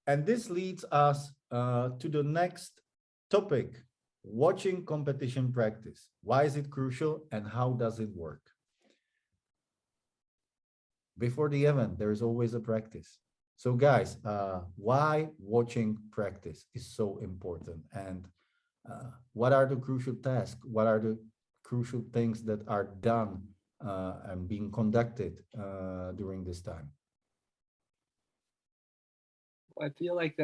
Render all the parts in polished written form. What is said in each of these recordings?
And this leads us to the next topic, watching competition practice. Why is it crucial and how does it work? Before the event, there is always a practice. So guys, why watching practice is so important, and what are the crucial tasks? What are the crucial things that are done and being conducted during this time? I feel like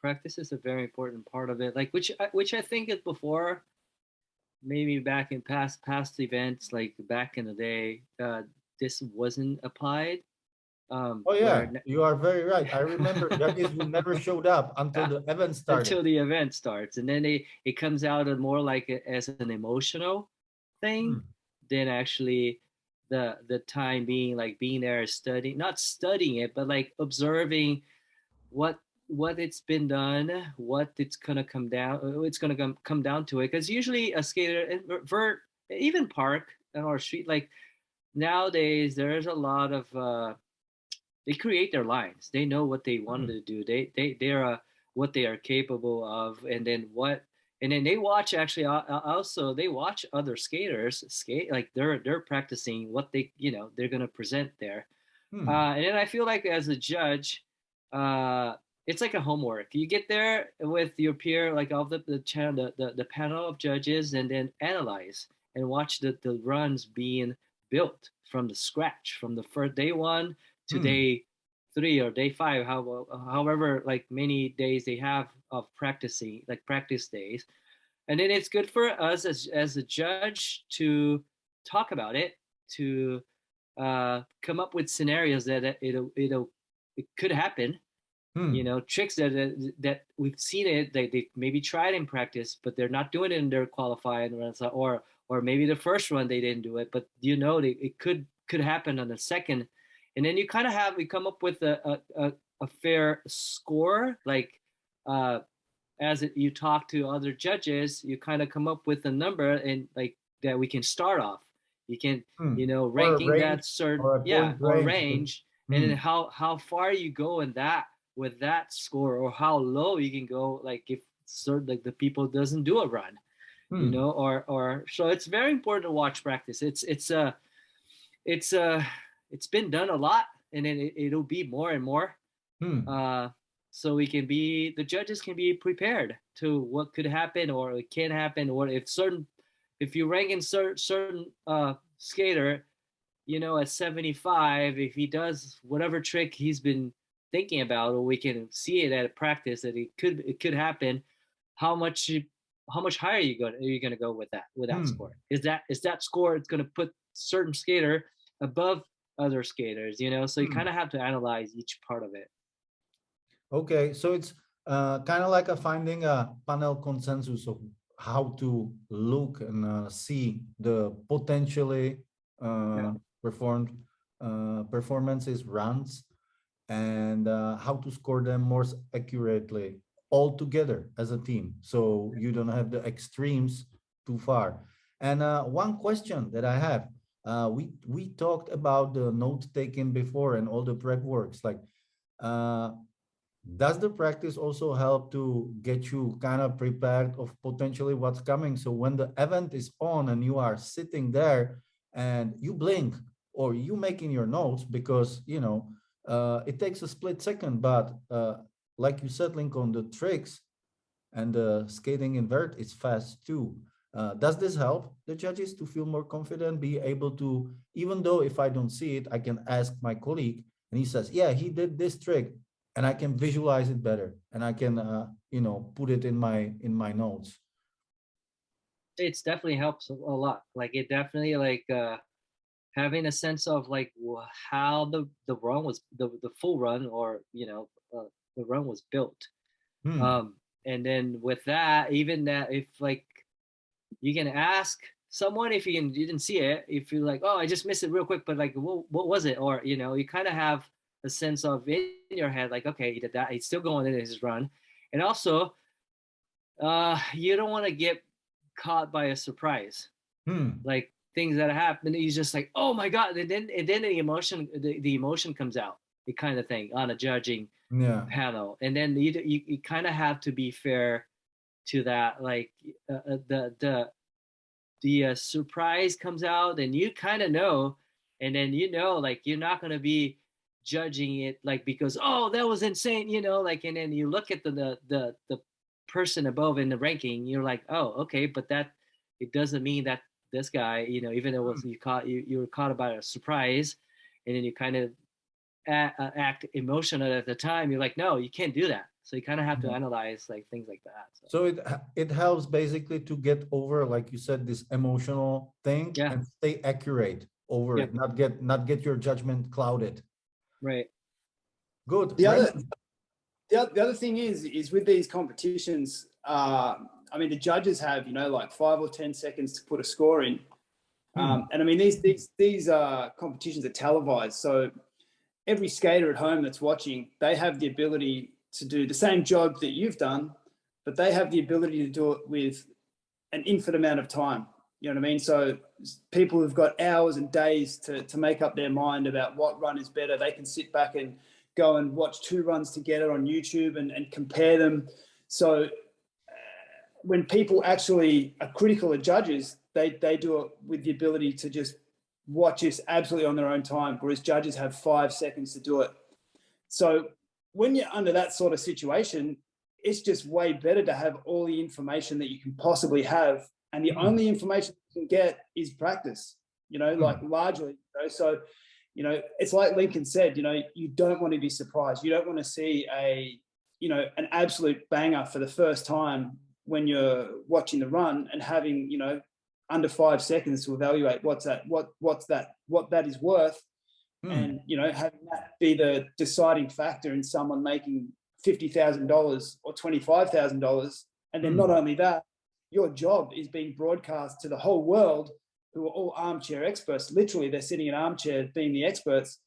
practice is a very important part of it. Like which I think is before, maybe back in past events, like back in the day, this wasn't applied. Oh Where yeah, you are very right. I remember judges who never showed up until the event started. until the event starts, and then it comes out more like as an emotional thing Hmm. than actually the time being, like being there studying, not studying it, but like observing what it's been done, what it's gonna come down, it's gonna come down to it. Because usually a skater, vert, even park or street, like nowadays there's a lot of they create their lines. They know what they wanted Hmm. to do. They're what they are capable of, and then what, and then they watch, actually also they watch other skaters skate, like they're practicing what they, they're gonna present there. Hmm. And then I feel like as a judge, uh, it's like a homework. You get there with your peer, like all the channel, the panel of judges, and then analyze and watch the runs being built from the scratch, from the first day one to Hmm. day three or day five, however like many days they have of practicing, like practice days. And then it's good for us as a judge to talk about it, to come up with scenarios that it could happen. Hmm. Tricks that we've seen it, they maybe tried in practice, but they're not doing it in their qualifying runs, or maybe the first run they didn't do it, but it could happen on the second. And then you kind of have we come up with a fair score, like uh, as you talk to other judges, you kind of come up with a number, and like that we can start off. You can, Hmm. Or a ranking that range certain, or a yeah, point or range. range, and Hmm. then how far you go in that with that score, or how low you can go, like if certain, like the people doesn't do a run, Hmm. or so it's very important to watch practice. It's it's been done a lot, and then it'll be more and more, Hmm. uh, so we can be the judges can be prepared to what could happen or it can happen, or if you rank in certain skater, at 75, if he does whatever trick he's been thinking about, or we can see it at practice that it could happen, how much how much higher are you going to go with that Hmm. score? Is that score, it's going to put certain skater above other skaters, so you Hmm. kind of have to analyze each part of it. Okay, so it's kind of like a finding a panel consensus of how to look and see the potentially Yeah. performed performances runs, and how to score them more accurately all together as a team, so you don't have the extremes too far. And one question that I have, we talked about the note taking before and all the prep works, like uh, does the practice also help to get you kind of prepared of potentially what's coming? So when the event is on and you are sitting there and you blink or you making your notes, because it takes a split second, but like you said, Lincoln, the tricks and the skating invert is fast too. Does this help the judges to feel more confident, be able to, even though if I don't see it, I can ask my colleague and he says, yeah, he did this trick, and I can visualize it better and I can, put it in my notes. It's definitely helps a lot. Like it definitely, like having a sense of like how the run was, the full run, or the run was built. Hmm. um and then with that, even that, if like you can ask someone, if you didn't see it, if you're like, oh, I just missed it real quick, but like what was it, or you kind of have a sense of in your head, like, okay, he did that, he's still going in his run. And also, you don't want to get caught by a surprise, Hmm. like things that happen, he's just like, oh my god, and then the emotion comes out, kind of thing on a judging Yeah. panel. And then you kind of have to be fair to that. Like the surprise comes out, and you kind of know, and then like you're not gonna be judging it like because oh that was insane, like, and then you look at the person above in the ranking, you're like, oh okay, but that it doesn't mean that this guy, even though it was you were caught by a surprise, and then you kind of act emotional at the time. You're like, no, you can't do that. So you kind of have to Yeah. analyze like things like that. So it helps basically to get over, like you said, this emotional thing Yeah. and stay accurate over Yep. it, not get your judgment clouded. Right. Good. The other, Brandon? the other thing is with these competitions, I mean, the judges have, like 5 or 10 seconds to put a score in. And I mean, these competitions are televised. So every skater at home that's watching, they have the ability to do the same job that you've done, but they have the ability to do it with an infinite amount of time. You know what I mean? So people who've got hours and days to make up their mind about what run is better, they can sit back and go and watch 2 runs together on YouTube and compare them. So when people actually are critical of judges, they do it with the ability to just watch this absolutely on their own time, whereas judges have 5 seconds to do it. So when you're under that sort of situation, it's just way better to have all the information that you can possibly have. And the only information you can get is practice, like largely. So, it's like Lincoln said, you don't want to be surprised. You don't want to see an absolute banger for the first time when you're watching the run and having, under 5 seconds to evaluate what that is worth. And, having that be the deciding factor in someone making $50,000 or $25,000. And then not only that, your job is being broadcast to the whole world, who are all armchair experts. Literally, they're sitting in armchairs being the experts.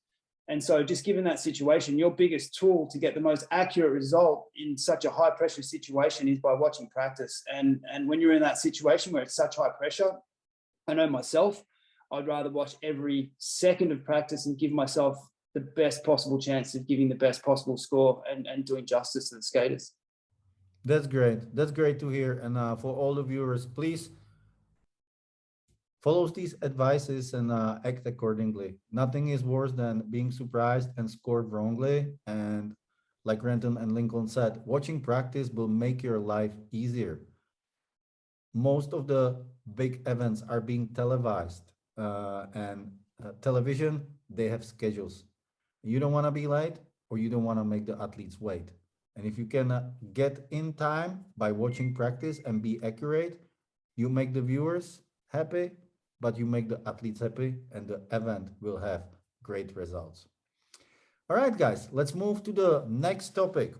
And so just given that situation, your biggest tool to get the most accurate result in such a high pressure situation is by watching practice. And when you're in that situation where it's such high pressure, I know myself, I'd rather watch every second of practice and give myself the best possible chance of giving the best possible score and doing justice to the skaters. That's great. That's great to hear. And for all the viewers, please follow these advices and act accordingly. Nothing is worse than being surprised and scored wrongly. And like Renton and Lincoln said, watching practice will make your life easier. Most of the big events are being televised, and television, they have schedules. You don't want to be late, or you don't want to make the athletes wait. And if you can get in time by watching practice and be accurate, you make the viewers happy, but you make the athletes happy, and the event will have great results. All right, guys, let's move to the next topic.